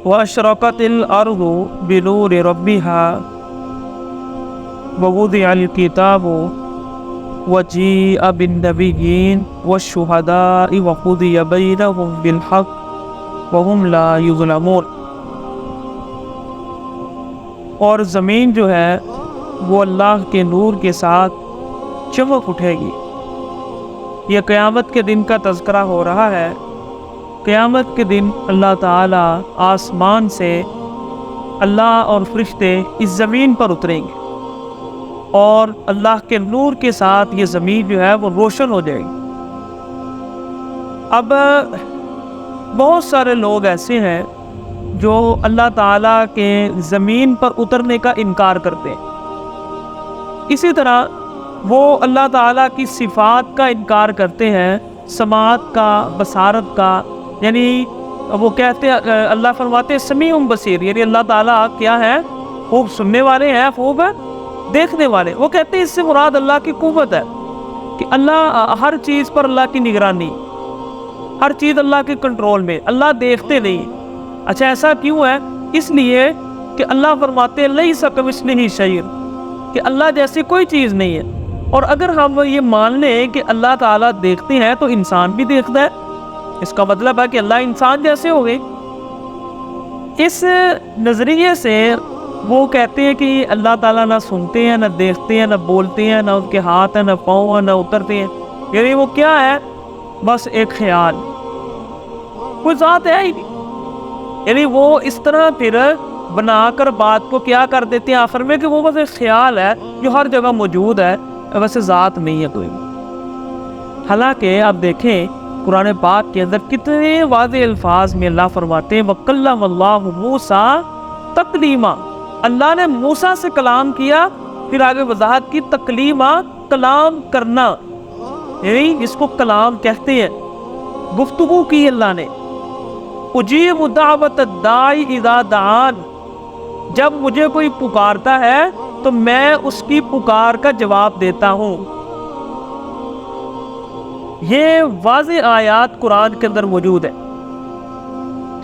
وَأَشْرَقَتِ الْأَرْضُ بِنُورِ رَبِّهَا وَوُضِعَ الْكِتَابُ وَجِيءَ بِالنَّبِيِّينَ وَالشُّهَدَاءِ وَقُضِيَ بَيْنَهُم بِالْحَقِّ وَهُمْ لَا يُظْلَمُونَ۔ اور زمین جو ہے وہ اللہ کے نور کے ساتھ چمک اٹھے گی۔ یہ قیامت کے دن کا تذکرہ ہو رہا ہے۔ قیامت کے دن اللہ تعالیٰ آسمان سے اللہ اور فرشتے اس زمین پر اتریں گے اور اللہ کے نور کے ساتھ یہ زمین جو ہے وہ روشن ہو جائے گی۔ اب بہت سارے لوگ ایسے ہیں جو اللہ تعالیٰ کے زمین پر اترنے کا انکار کرتے ہیں۔ اسی طرح وہ اللہ تعالیٰ کی صفات کا انکار کرتے ہیں، سماعت کا، بصارت کا، یعنی وہ کہتے ہیں، اللہ فرماتے ہیں سمیع بصیر، یعنی اللہ تعالیٰ کیا ہے؟ خوب سننے والے ہیں، خوب دیکھنے والے۔ وہ کہتے ہیں اس سے مراد اللہ کی قوت ہے کہ اللہ ہر چیز پر اللہ کی نگرانی، ہر چیز اللہ کے کنٹرول میں، اللہ دیکھتے نہیں۔ اچھا ایسا کیوں ہے؟ اس لیے کہ اللہ فرماتے ہیں لیس کمثلہ شیء، کہ اللہ جیسی کوئی چیز نہیں ہے۔ اور اگر ہم یہ مان لیں کہ اللہ تعالیٰ دیکھتے ہیں تو انسان بھی دیکھتا ہے، اس کا مطلب ہے کہ اللہ انسان جیسے ہو گئے۔ اس نظریے سے وہ کہتے ہیں کہ اللہ تعالیٰ نہ سنتے ہیں، نہ دیکھتے ہیں، نہ بولتے ہیں، نہ ان کے ہاتھ ہیں، نہ پاؤں ہیں، نہ اترتے ہیں، یعنی وہ کیا ہے؟ بس ایک خیال، کوئی ذات ہے ہی نہیں۔ یعنی وہ اس طرح پھر بنا کر بات کو کیا کر دیتے ہیں آخر میں کہ وہ بس ایک خیال ہے جو ہر جگہ موجود ہے، ویسے ذات نہیں ہے کوئی۔ حالانکہ آپ دیکھیں قرآن پاک کے اندر کتنے واضح الفاظ میں اللہ فرماتے ہیں وَكَلَّمَ اللَّهُ مُوسَىٰ تَكْلِيمًا، اللہ نے موسیٰ سے کلام کیا۔ پھر آگے وضاحت کی، تکلیمہ کلام کرنا، یعنی جس کو کلام کہتے ہیں، گفتگو کی اللہ نے۔ اجیب دعوت الداعی اذا دعان، جب مجھے کوئی پکارتا ہے تو میں اس کی پکار کا جواب دیتا ہوں۔ یہ واضح آیات قرآن کے اندر موجود ہے،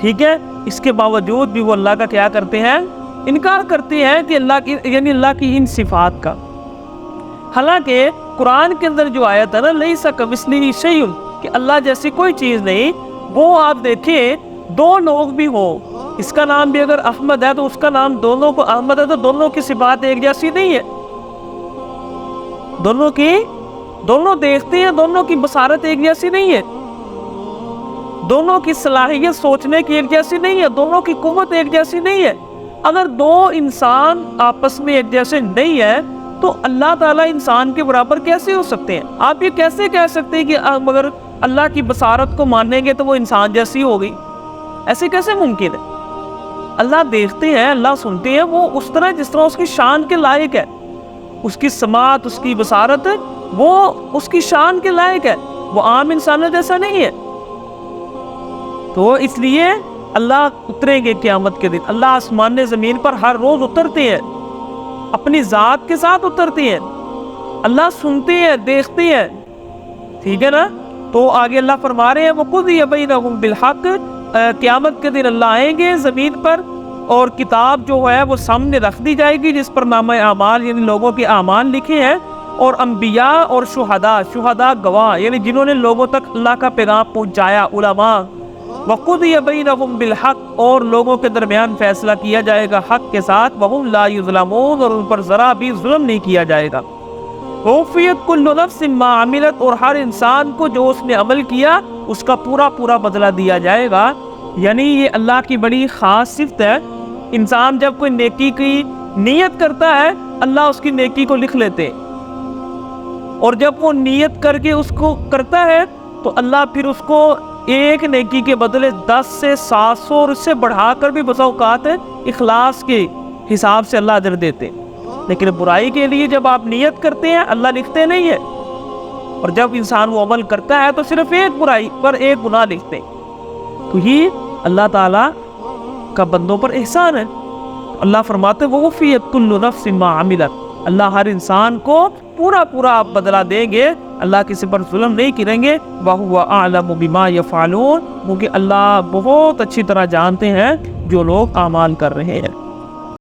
ٹھیک ہے؟ اس کے باوجود بھی وہ اللہ کا کیا کرتے ہیں؟ انکار کرتے ہیں کہ اللہ کی، یعنی اللہ کی ان صفات کا۔ حالانکہ قرآن کے اندر جو آیت ہے نا لیس کمثلہ شیء، کہ اللہ جیسی کوئی چیز نہیں، وہ آپ دیکھیں دو لوگ بھی ہوں، اس کا نام بھی اگر احمد ہے تو اس کا نام دونوں کو احمد ہے، تو دونوں کی صفات ایک جیسی نہیں ہے، دونوں دیکھتے ہیں، دونوں کی بصارت ایک جیسی نہیں ہے، دونوں کی صلاحیت سوچنے کی ایک جیسی نہیں ہے، دونوں کی قوت ایک جیسی نہیں ہے۔ اگر دو انسان آپس میں ایک جیسے نہیں ہے تو اللہ تعالیٰ انسان کے برابر کیسے ہو سکتے ہیں؟ آپ یہ کیسے کہہ سکتے ہیں کہ مگر اللہ کی بصارت کو مانیں گے تو وہ انسان جیسی ہوگی؟ ایسے کیسے ممکن ہے؟ اللہ دیکھتے ہیں، اللہ سنتے ہیں، وہ اس طرح جس طرح اس کی شان کے لائق ہے، اس کی سماعت، اس کی بصارت وہ اس کی شان کے لائق ہے، وہ عام انسانوں جیسا نہیں ہے۔ تو اس لیے اللہ اتریں گے قیامت کے دن، اللہ آسمان زمین پر ہر روز اترتے ہیں، اپنی ذات کے ساتھ اترتے ہیں، اللہ سنتے ہیں، دیکھتے ہیں، ٹھیک ہے نا؟ تو آگے اللہ فرما رہے ہیں وَقُضِيَ بَيْنَهُم بِالْحَقِّ، قیامت کے دن اللہ آئیں گے زمین پر اور کتاب جو ہے وہ سامنے رکھ دی جائے گی جس پر نامہ اعمال یعنی لوگوں کے اعمال لکھے ہیں، اور انبیاء اور شہداء گواہ یعنی جنہوں نے لوگوں تک اللہ کا پیغام پہنچایا، علماء۔ وَقُضِيَ بَيْنَهُم بِالْحَقِّ، اور لوگوں کے درمیان فیصلہ کیا جائے گا حق کے ساتھ، وَهُمْ لَا يُظْلَمُونَ، اور ان پر ذرا بھی ظلم نہیں کیا جائے گا۔ وَوَفِّيَتْ كُلُّ نَفْسٍ مَّا عَمِلَتْ، اور ہر انسان کو جو اس نے عمل کیا اس کا پورا بدلہ دیا جائے گا۔ یعنی یہ اللہ کی بڑی خاص صفت ہے، انسان جب کوئی نیکی کی نیت کرتا ہے اللہ اس کی نیکی کو لکھ لیتے، اور جب وہ نیت کر کے اس کو کرتا ہے تو اللہ پھر اس کو ایک نیکی کے بدلے 10 سے 700 اور اس سے بڑھا کر بھی بسا اوقات اخلاص کے حساب سے اللہ اجر دیتے۔ لیکن برائی کے لیے جب آپ نیت کرتے ہیں اللہ لکھتے نہیں ہے، اور جب انسان وہ عمل کرتا ہے تو صرف ایک برائی پر ایک گناہ لکھتے ہیں۔ تو یہ اللہ تعالیٰ کا بندوں پر احسان ہے۔ اللہ فرماتے وَوَفِّيَتْ كُلُّ نَفْسٍ مَّا عَمِلَتْ، اللہ ہر انسان کو پورا بدلہ دیں گے اللہ کسی پر ظلم نہیں کریں گے. وَهُوَ أَعْلَمُ بِمَا يَفْعَلُونَ، کیونکہ اللہ بہت اچھی طرح جانتے ہیں جو لوگ اعمال کر رہے ہیں.